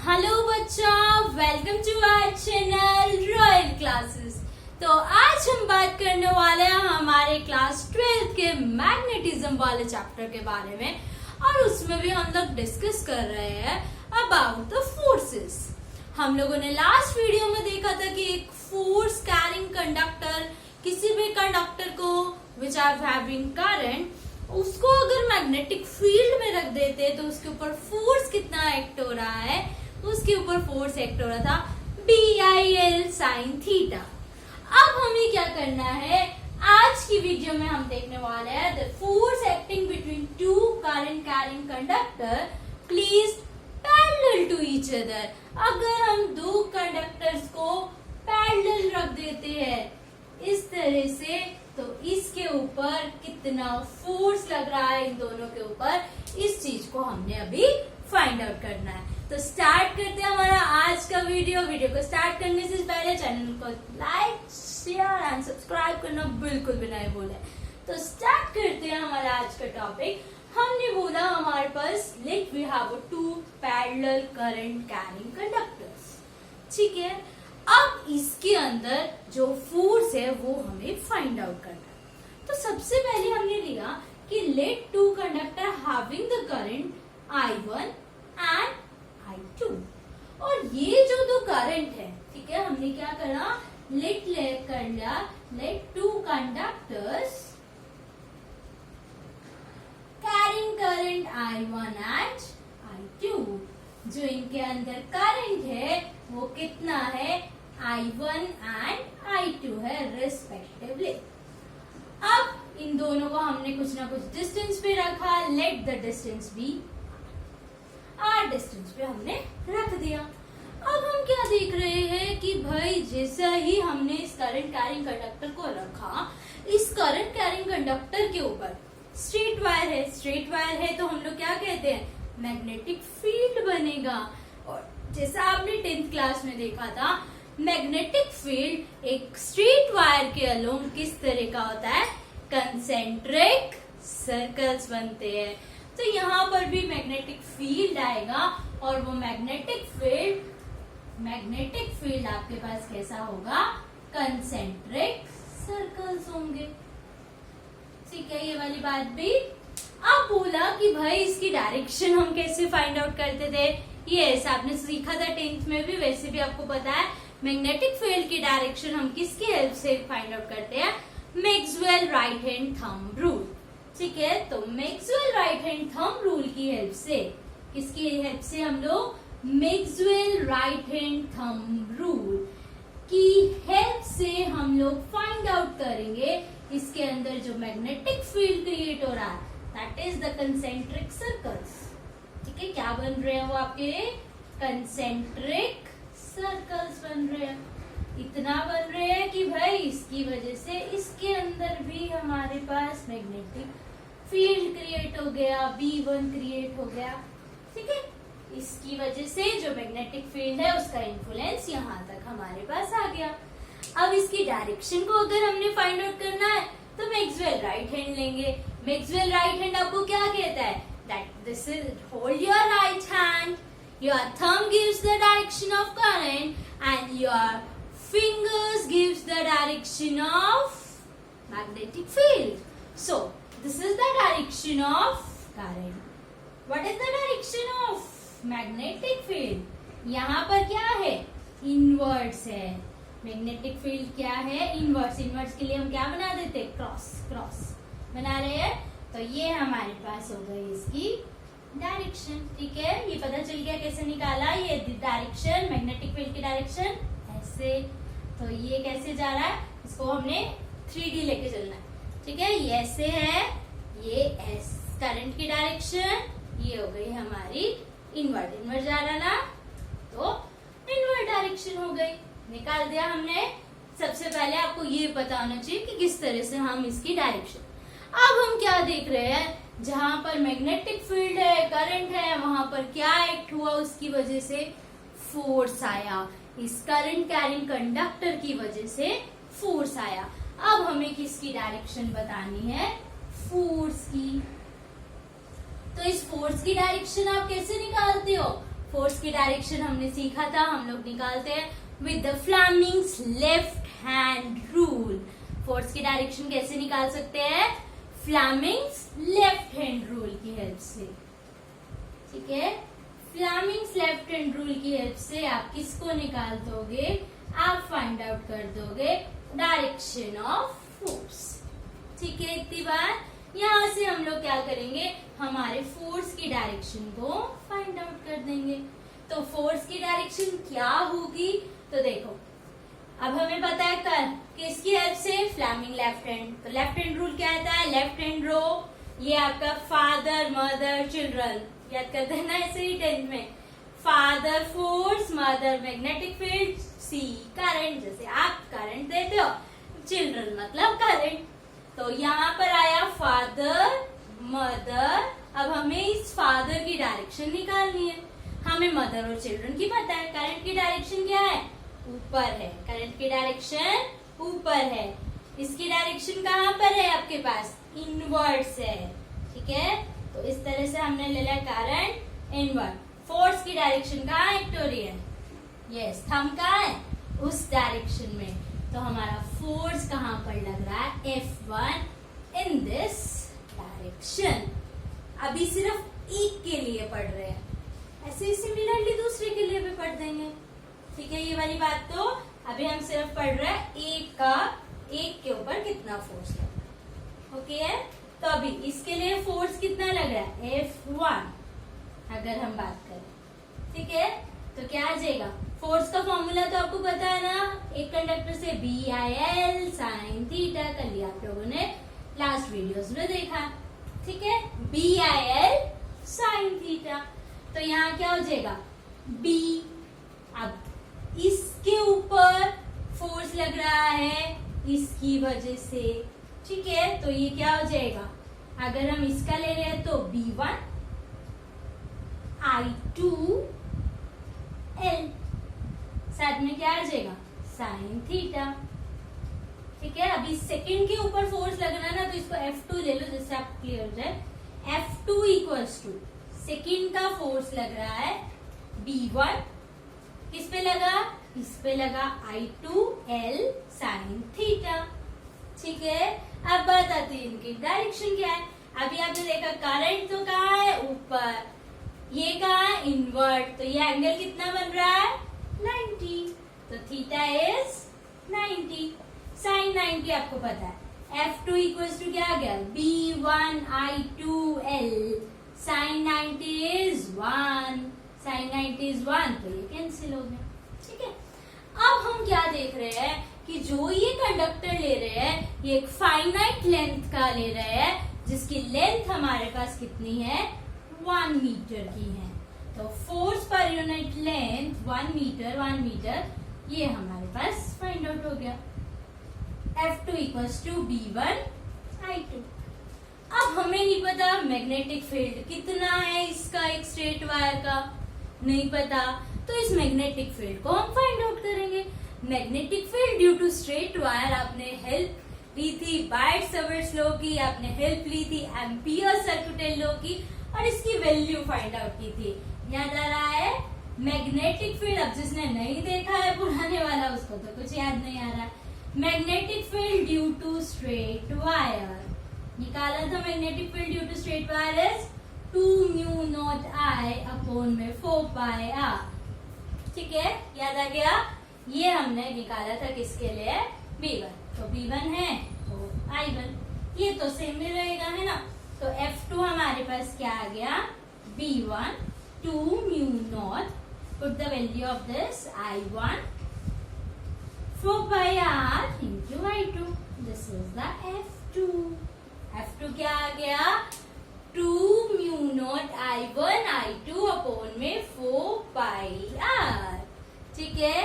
Hello बच्चों, welcome to our channel Royal Classes. तो आज हम बात करने वाले हैं हमारे क्लास 12 के मैग्नेटिज्म वाले चैप्टर के बारे में, और उसमें भी हम लोग डिस्कस कर रहे हैं अबाउट द फोर्सेस। हम लोगों ने लास्ट वीडियो में देखा था कि एक फोर्स कैरिंग कंडक्टर, किसी भी कंडक्टर को विच आर हैविंग करंट, उसको अगर मैग्नेटिक फील्ड में रख देते तो उसके ऊपर फोर्स कितना एक्ट हो रहा है, उसके ऊपर फोर्स एक्ट हो रहा था BIL sin थीटा। अब हमें क्या करना है, आज की वीडियो में हम देखने वाले हैं the force acting between two current carrying conductor please parallel to each other. अगर हम दो कंडक्टर्स को पैरेलल रख देते हैं इस तरह से, तो इसके ऊपर कितना फोर्स लग रहा है इन दोनों के ऊपर, इस चीज को हमने अभी फाइंड आउट करना है। तो स्टार्ट करते हैं हमारा आज का वीडियो। वीडियो को स्टार्ट करने से पहले चैनल को लाइक, शेयर एंड सब्सक्राइब करना बिल्कुल भी नहीं भूले। तो स्टार्ट करते हैं हमारा आज का टॉपिक। हमने बोला हमारे पास let we have two parallel current carrying conductors, ठीक है। अब इसके अंदर जो फोर्स है वो हमें फाइंड आउट करना है। तो सबसे पहले हमने लिया कि let two conductor having the current I1 and I2, और ये जो दो करंट है, ठीक है, हमने क्या करा, let two conductors carrying current I1 and I2। जो इनके अंदर करंट है वो कितना है, I1 एंड I2 है रिस्पेक्टिवली। अब इन दोनों को हमने कुछ ना कुछ डिस्टेंस पे रखा, let the distance be R distance पे हमने रख दिया। अब हम क्या देख रहे हैं कि भाई जैसा ही हमने इस करंट कैरिंग कंडक्टर को रखा, इस करंट कैरिंग कंडक्टर के ऊपर स्ट्रेट वायर है, स्ट्रेट वायर है तो हम लोग क्या कहते हैं, मैग्नेटिक फील्ड बनेगा। और जैसा आपने 10th क्लास में देखा था, मैग्नेटिक फील्ड एक स्ट्रेट वायर के अलोंग किस तरह का होता है, कंसेंट्रिक सर्कल्स बनते हैं। तो यहाँ पर भी मैग्नेटिक फील्ड आएगा, और वो मैग्नेटिक फील्ड आपके पास कैसा होगा, कंसेंट्रिक सर्कल्स होंगे, ठीक है, ये वाली बात भी। अब बोला कि भाई इसकी डायरेक्शन हम कैसे फाइंड आउट करते थे, ये आपने सीखा था 10th में भी, वैसे भी आपको पता है मैग्नेटिक फील्ड की डायरेक्शन हम किसकी हेल्प से फाइंड आउट करते हैं, Maxwell right hand thumb rule, ठीक है। तो Maxwell right hand thumb rule की हेल्प से, किसकी हेल्प से, हम लोग Maxwell right hand thumb rule की हेल्प से हम लोग फाइंड आउट करेंगे इसके अंदर जो मैग्नेटिक फील्ड क्रिएट हो रहा है, that is the concentric circles, ठीक है। क्या बन रहे हैं वो आपके, कंसेंट्रिक सर्कल्स बन रहे हैं। इतना बन रहे हैं कि भाई इसकी वजह से इसके अंदर भी हमारे पास मैग्नेटिक फील्ड क्रिएट हो गया, B1 क्रिएट हो गया, ठीक है। इसकी वजह से जो मैग्नेटिक फील्ड है उसका इन्फ्लुएंस यहाँ तक हमारे पास आ गया। अब इसकी डायरेक्शन को अगर हमने फाइंड आउट करना है तो मैक्सवेल राइट हैंड लेंगे। मैक्सवेल राइट हैंड आपको क्या कहता है, that this is hold your right hand, your thumb gives the direction of current and your fingers gives the direction of magnetic field. So this is the direction of current. What is the direction of magnetic field? यहाँ पर क्या है, inwards है। Magnetic field क्या है, inwards. Inwards के लिए हम क्या बना देते, क्रॉस क्रॉस बना रहे हैं। तो ये हमारे पास हो गई इसकी डायरेक्शन, ठीक है। ये पता चल गया कैसे निकाला, ये डायरेक्शन, मैग्नेटिक फील्ड की डायरेक्शन ऐसे। तो ये कैसे जा रहा है, इसको हमने 3D लेके चलना है, ठीक है। ये ऐसे है, ये एस करंट की डायरेक्शन, ये हो गई हमारी इनवर्ट जा रहा ना, तो इनवर्ट डायरेक्शन हो गई, निकाल दिया हमने। सबसे पहले आपको ये पता होना चाहिए कि किस तरह से हम इसकी डायरेक्शन। अब हम क्या देख रहे हैं, जहां पर मैग्नेटिक फील्ड है, करंट है, वहां पर क्या एक्ट हुआ, उसकी वजह से फोर्स आया। इस करंट कैरिंग कंडक्टर की वजह से फोर्स आया। अब हमें किसकी डायरेक्शन बतानी है, फोर्स की। तो इस फोर्स की डायरेक्शन आप कैसे निकालते हो, फोर्स की डायरेक्शन हमने सीखा था, हम लोग निकालते हैं with the Fleming's left hand rule. Force की डायरेक्शन कैसे निकाल सकते हैं? फ्लेमिंग्स लेफ्ट हैंड रूल की हेल्प से। ठीक है, फ्लेमिंग्स लेफ्ट हैंड रूल की हेल्प से आप किसको निकाल दोगे? आप फाइंड आउट कर दोगे डायरेक्शन ऑफ फोर्स। ठीक है, इतनी बात। यहाँ से हम लोग क्या करेंगे? हमारे फोर्स की डायरेक्शन को फाइंड आउट कर देंगे। तो फोर्स की डायरेक्शन क्या होगी? तो देखो, अब हमें पता है कर किसकी हेल्प से? Fleming left hand. तो लेफ्ट हैंड रूल क्या आता है? लेफ्ट हैंड रो, ये आपका फादर मदर चिल्ड्रन, याद करते हैं ना ऐसे ही 10th में। Father force, mother magnetic field, see current, जैसे आप करंट देते हो, चिल्ड्रन मतलब करंट। तो यहाँ पर आया फादर मदर। अब हमें इस फादर की डायरेक्शन निकालनी है। हमें मदर और चिल्ड्रन की पता है। करंट की डायरेक्शन क्या है? ऊपर है। करंट की डायरेक्शन ऊपर है। इसकी डायरेक्शन कहाँ पर है आपके पास? इनवर्ड्स है। ठीक है, तो इस तरह से हमने ले लिया करंट इनवर्ड। फोर्स की डायरेक्शन कहाँ है विक्टोरियन? यस, थंब कहाँ है? उस डायरेक्शन में। तो हमारा फोर्स कहाँ पर लग रहा है? F1 in this direction. अभी सिर्फ एक के लिए पढ़ रहे हैं, ऐसे ही सिमिलरली दूसरे के लिए भी पढ़ देंगे। ठीक है, ये वाली बात। तो अभी हम सिर्फ पढ़ रहे हैं एक के ऊपर कितना फोर्स लग रहा है। ओके है, तो अभी इसके लिए फोर्स कितना लग रहा है? F1 अगर हम बात करें। ठीक है, तो क्या आ जाएगा? फोर्स का फॉर्मूला तो आपको पता है ना, एक कंडक्टर से BIL साइन थीटा। कर लिया आप लोगों ने लास्ट वीडियोस में देखा। ठीक है, BIL साइन थीटा। तो यहाँ क्या हो जाएगा? B। अब इसके ऊपर फोर्स लग रहा है इसकी वजह से। ठीक है, तो ये क्या हो जाएगा? अगर हम इसका ले रहे हैं तो B1 I2 L, साथ में क्या आ जाएगा? Sine theta. ठीक है, अभी सेकंड के ऊपर फोर्स लगना ना, तो इसको F2 ले लो, जिससे आप क्लियर हो जाए। F2 इक्वल्स टू सेकंड का फोर्स लग रहा है B1, किस पे लगा? इस पे लगा I2 L साइन थीटा। ठीक है, अब बात आती है इनकी डायरेक्शन क्या है। अभी आपने देखा करंट तो कहाँ है? ऊपर। ये कहाँ है? इनवर्ट। तो ये एंगल कितना बन रहा है? 90। तो थीटा इज 90। साइन 90 आपको पता है। F2 इक्वल्स टू क्या आ गया? B1 I2 L sine 90 is 1। Sine 90 is 1, तो ये कैंसिल हो गया। ठीक है, अब हम क्या देख रहे हैं कि जो ये कंडक्टर ले रहे हैं, ये एक फाइनाइट लेंथ का ले रहे हैं, जिसकी लेंथ हमारे पास कितनी है? 1 मीटर की है। तो force per unit length 1 metre, ये हमारे पास फाइंड आउट हो गया। F2 equals to B1 I2। अब हमें नहीं पता मैग्नेटिक फील्ड कितना है इसका, एक स्ट्रेट वायर का नहीं पता, तो इस मैग्नेटिक फील्ड को हम फाइंड आउट करेंगे। Magnetic field due to straight wire आपने हेल्प ली थी बायट-सवर्ट्स लॉ की, आपने हेल्प ली थी एम्पियर सर्कुटल लॉ की, और इसकी वैल्यू फाइंड आउट की थी। याद आ रहा है? मैग्नेटिक फील्ड, अब जिसने नहीं देखा है पुराने वाला, उसको तो कुछ याद नहीं आ रहा। Magnetic field due to straight wire निकाला था। Magnetic field due to straight wire is 2μ0I upon में 4πr। ठीक है, याद आ गया? ये हमने निकाला था किसके लिए? B1। तो B1 है तो I1, ये तो सेम ही रहेगा, है ना। तो F2 हमारे पास क्या आ गया? B1 2μ0, put the value of this I1 4πr into I2, this is the F2। F2 क्या आ गया? 2μ0 I1 I2 अपॉन में 4πr। ठीक है,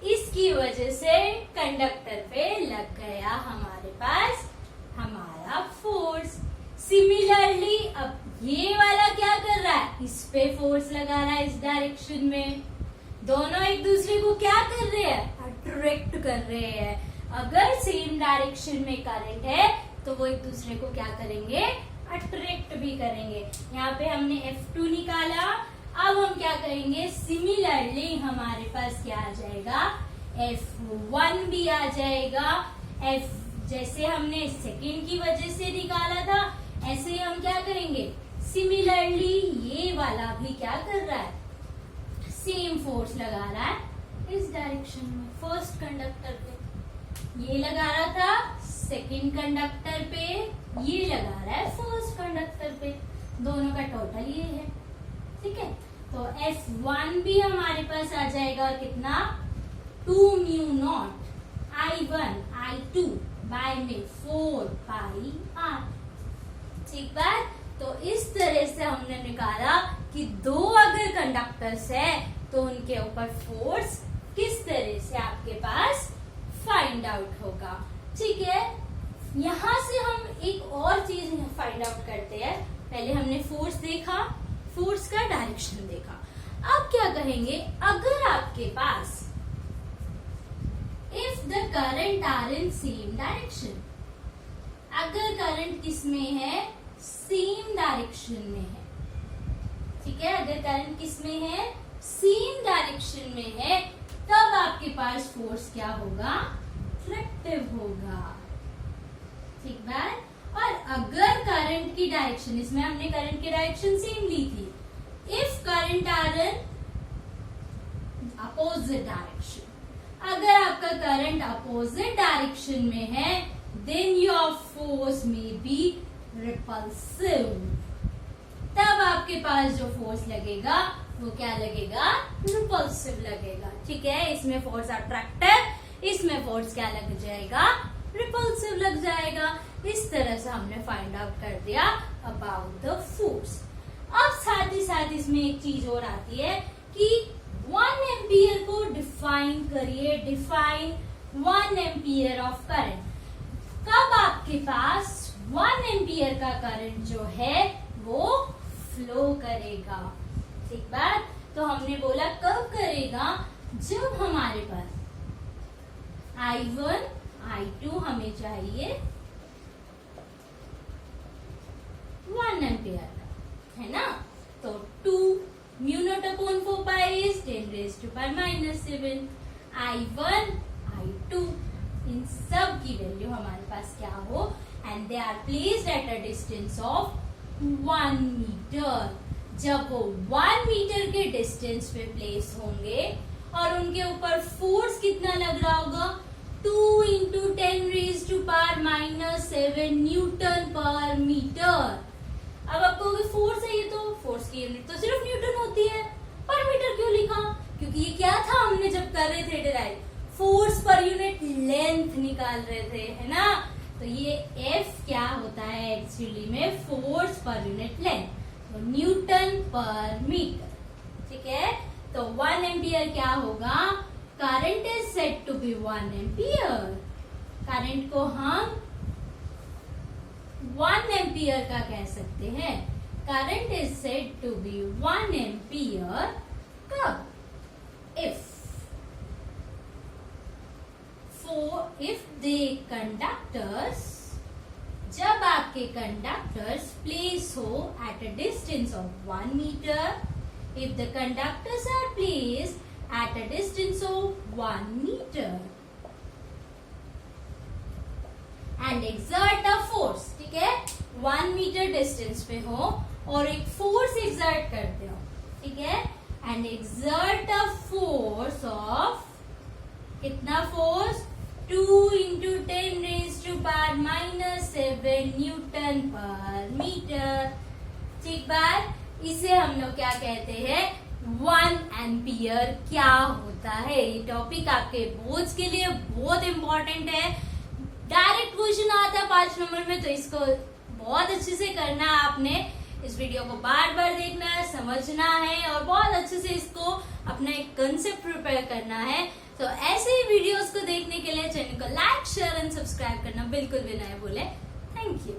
इसकी वजह से कंडक्टर पे लग गया हमारे पास हमारा फोर्स। सिमिलरली अब ये वाला क्या कर रहा है? इस पे फोर्स लगा रहा है, इस डायरेक्शन में। दोनों एक दूसरे को क्या कर रहे हैं? अट्रैक्ट कर रहे हैं। अगर सेम डायरेक्शन में करंट है तो वो एक दूसरे को क्या करेंगे? अट्रैक्ट भी करेंगे। यहाँ पे हमने F2 निकाला। अब अब हम क्या करेंगे, सिमिलरली हमारे पास क्या आ जाएगा, F1 भी आ जाएगा। F जैसे हमने सेकेंड की वजह से निकाला था, ऐसे ही हम क्या करेंगे, सिमिलरली ये वाला भी क्या कर रहा है, सेम फोर्स लगा रहा है इस डायरेक्शन में, फर्स्ट कंडक्टर पे ये लगा रहा था, सेकेंड कंडक्टर पे ये लगा रहा है, फर्स्ट कंडक्टर पे, दोनों का टोटल ये है। ठीक है, तो F1 भी हमारे पास आ जाएगा कितना, 2 mu not I1 I2 bye में 4 पाई R। ठीक बात, तो इस तरह से हमने निकाला कि दो अगर कंडक्टर्स है तो उनके ऊपर फोर्स किस तरह से आपके पास फाइंड आउट होगा। ठीक है, यहां से हम एक और चीज फाइंड आउट करते हैं। पहले हमने फोर्स देखा, फोर्स का डायरेक्शन देखा, अब क्या कहेंगे, अगर आपके पास if the current are in same direction, अगर करंट किस में है, सेम डायरेक्शन में है। ठीक है, अगर करंट किस में है, सेम डायरेक्शन में है, तब आपके पास फोर्स क्या होगा, अट्रैक्टिव होगा। ठीक बात, और अगर करंट की डायरेक्शन, इसमें हमने करंट की डायरेक्शन सेम ली थी, if current are in opposite direction, अगर आपका करंट अपोजिट डायरेक्शन में है, देन योर फोर्स में बी रिपल्सिव, तब आपके पास जो फोर्स लगेगा वो क्या लगेगा, रिपल्सिव लगेगा। ठीक है, इसमें फोर्स अट्रैक्टिव, इसमें फोर्स क्या लग जाएगा, रिपल्सिव लग जाएगा। इस तरह से हमने फाइंड आउट कर दिया अबाउट द फोर्स। अब साथ ही साथ इसमें एक चीज और आती है कि 1 एम्पियर को डिफाइन करिए, डिफाइन 1 एम्पियर ऑफ करंट। कब आपके पास 1 एम्पियर का करंट जो है वो फ्लो करेगा। ठीक बात, तो हमने बोला कब करेगा, जब हमारे पास I1 I2 हमें चाहिए 1 एम्पियर का, है ना, तो 2 mu naught upon 4 pi is 10 raise to power -7, I1 I2 इन सब की वैल्यू हमारे पास क्या हो, and they are placed at a distance of 1 metre. जब वो 1 मीटर के डिस्टेंस पे प्लेस होंगे और उनके ऊपर फोर्स कितना लग रहा होगा, 2 into 10 raise to power -7 newton per metre. अब आपको फोर्स है, ये तो फोर्स की यूनिट तो सिर्फ न्यूटन होती है, पर मीटर क्यों लिखा, क्योंकि ये क्या था, हमने जब कर रहे थे derive, force per unit length निकाल रहे थे, है ना, तो ये F क्या होता है एक्चुअली में, फोर्स पर यूनिट लेंथ, तो न्यूटन पर मीटर। ठीक है, तो 1 एम्पियर क्या होगा, current is said to be 1 ampere, current को हम 1 एम्पियर का कह सकते हैं, current is said to be 1 ampere कब, if the conductors, जब आपके कंडक्टर्स प्लेस हो at a distance of 1 metre, if the conductors are placed at a distance of 1 meter and exert a force, ठीक है, 1 मीटर डिस्टेंस पे हो और एक फोर्स एक्सर्ट करते हो, ठीक है, and exert a force of, कितना force, 2 into 10 raise to power -7 newton per metre. ठीक बात, इसे हम लोग क्या कहते हैं, 1 एम्पियर क्या होता है। ये टॉपिक आपके बोर्ड्स के लिए बहुत इंपॉर्टेंट है, डायरेक्ट क्वेश्चन आता है 5 नंबर में, तो इसको बहुत अच्छे से करना है आपने। इस वीडियो को बार बार देखना है, समझना है और बहुत अच्छे से इसको अपना एक कंसेप्ट प्रिपेयर करना है। तो ऐसे ही वीडियोस को देखने के लिए चैनल को लाइक, शेयर एंड सब्सक्राइब करना बिल्कुल भी ना भूले। Thank you.